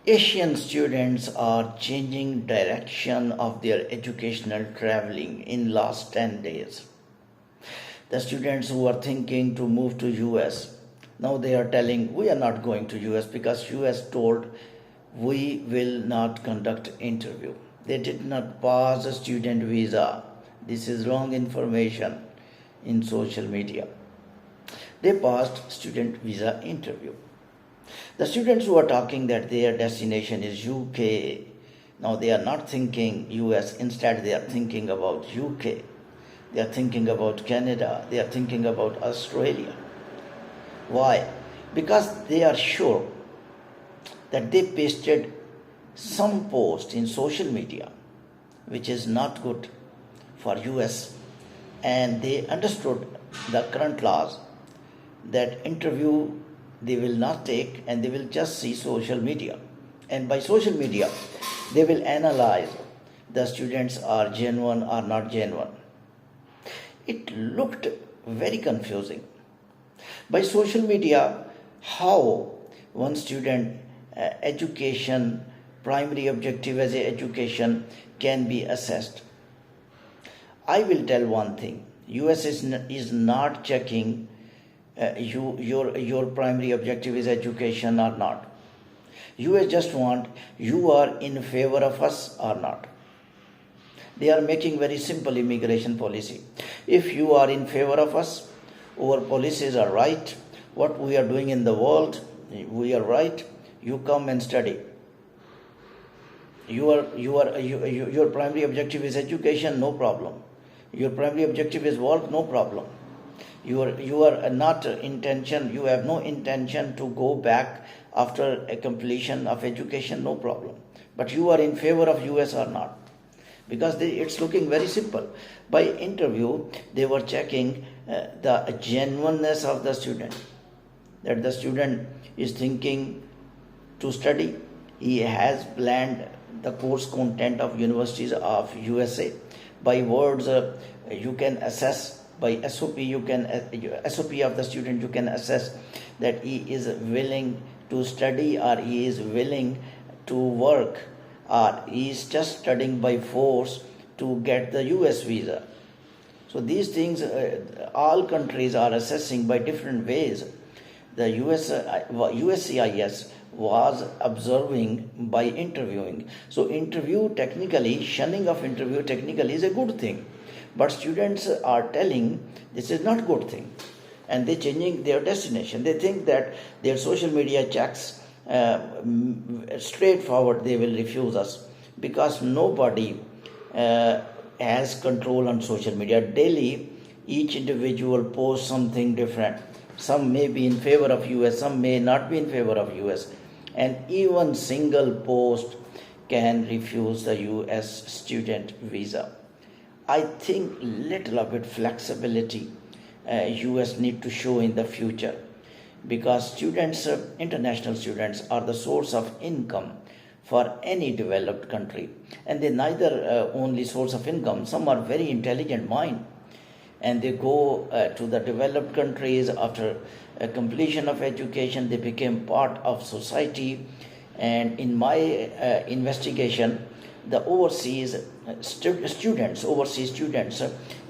Asian students are changing direction of their educational traveling in last 10 days. The students who are thinking to move to US, now they are telling we are not going to US because US told we will not conduct interview. They did not pass a student visa. This is wrong information in social media. They passed student visa interview. The students who are talking that their destination is UK, now they are not thinking US, instead they are thinking about UK, they are thinking about Canada, they are thinking about Australia. Why? Because they are sure that they pasted some post in social media which is not good for US, and they understood the current laws that interview they will not take and they will just see social media, and by social media they will analyze the students are genuine or not genuine. It looked very confusing. By social media, how one student education, primary objective as a education can be assessed. I will tell one thing, US is not checking your primary objective is education or not. US just want you are in favor of us or not. They are making very simple immigration policy. If you are in favor of us, our policies are right, what we are doing in the world, we are right, you come and study. Your primary objective is education, no problem. Your primary objective is work, no problem. You are not intention, you have no intention to go back after a completion of education, no problem. But you are in favor of US or not. Because it's looking very simple. By interview, they were checking the genuineness of the student. That the student is thinking to study. He has planned the course content of universities of USA. By words, you can assess. By SOP, SOP of the student, you can assess that he is willing to study or he is willing to work or he is just studying by force to get the US visa. So these things, all countries are assessing by different ways. The USCIS was observing by interviewing. So interview technically, shunning of interview technically is a good thing. But students are telling this is not good thing, and they're changing their destination. They think that their social media checks straightforward they will refuse us because nobody has control on social media. Daily, each individual posts something different. Some may be in favor of US, some may not be in favor of US, and even single post can refuse the US student visa. I think little bit flexibility US need to show in the future, because students, international students, are the source of income for any developed country, and they neither only source of income. Some are very intelligent mind, and they go to the developed countries after completion of education. They became part of society, and in my investigation, the overseas students,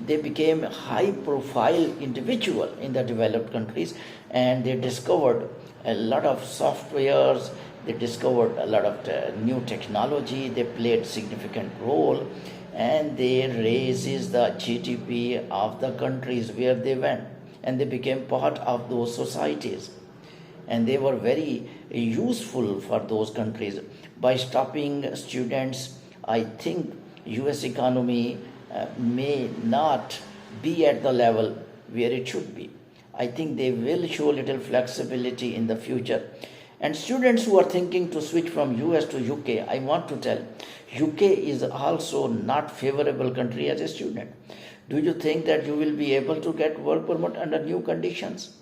they became high-profile individual in the developed countries, and they discovered a lot of softwares, they discovered a lot of new technology, they played significant role, and they raises the GDP of the countries where they went, and they became part of those societies. And they were very useful for those countries. By stopping students, I think US economy may not be at the level where it should be. I think they will show little flexibility in the future. And students who are thinking to switch from US to UK, I want to tell, UK is also not favorable country as a student. Do you think that you will be able to get work permit under new conditions?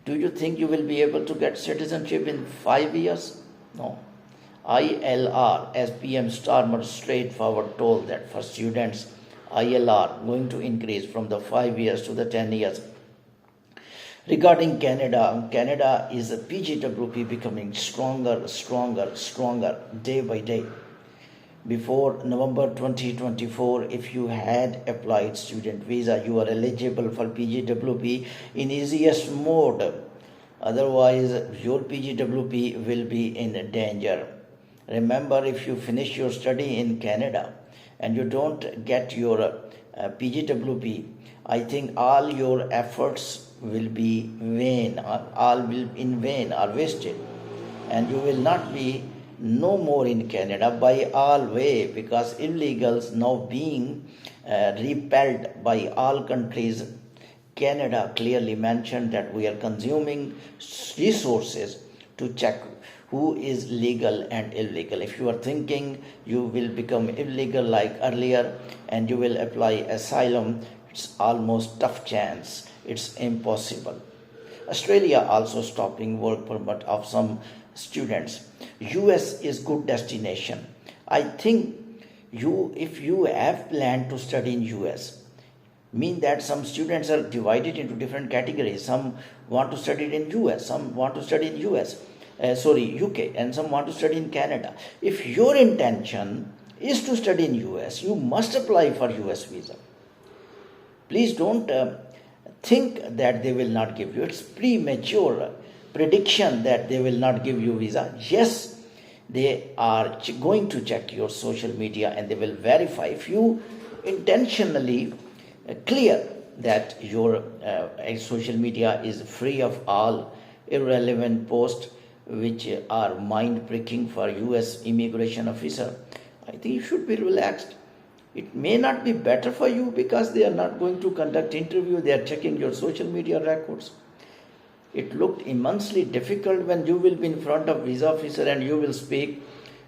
Do you think you will be able to get citizenship in 5 years? No. ILR, as PM Starmer straightforward told that for students, ILR going to increase from the 5 years to the 10 years. Regarding Canada, Canada is a PGWP becoming stronger day by day. Before November 2024, if you had applied student visa, you are eligible for PGWP in easiest mode. Otherwise, your PGWP will be in danger. Remember, if you finish your study in Canada and you don't get your PGWP, I think all your efforts will be vain, or all will in vain or wasted, and you will not be no more in Canada by all way, because illegals now being repelled by all countries. Canada clearly mentioned that we are consuming resources to check who is legal and illegal. If you are thinking you will become illegal like earlier and you will apply asylum, it's almost tough chance. It's impossible. Australia also stopping work permit of some students. US is good destination. I think if you have planned to study in US, mean that some students are divided into different categories. Some want to study in US, some want to study in UK, and some want to study in Canada. If your intention is to study in US, you must apply for US visa. Please don't think that they will not give you. It's premature prediction that they will not give you visa. Yes, they are going to check your social media and they will verify if you intentionally clear that your social media is free of all irrelevant posts which are mind pricking for US immigration officer. I think you should be relaxed. It may not be better for you because they are not going to conduct interview, they are checking your social media records. It looked immensely difficult when you will be in front of visa officer and you will speak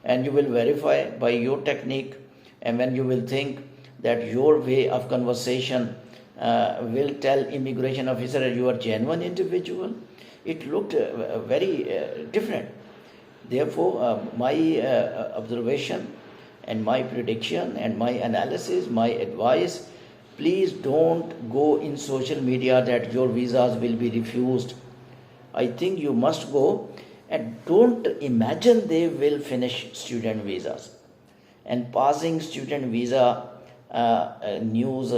and you will verify by your technique, and when you will think that your way of conversation will tell immigration officer you are genuine individual. It looked very different. Therefore, my observation and my prediction and my analysis, my advice, please don't go in social media that your visas will be refused. I think you must go, and don't imagine they will finish student visas. And passing student visa news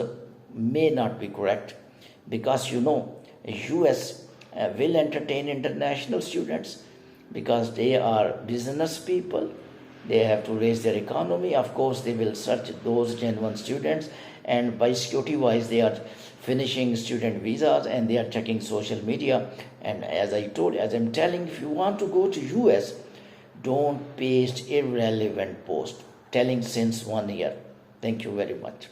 may not be correct, because US will entertain international students because they are business people. They have to raise their economy. Of course, they will search those genuine students, and by security wise, they are finishing student visas and they are checking social media. And as I'm telling, if you want to go to US, don't paste irrelevant post telling since 1 year. Thank you very much.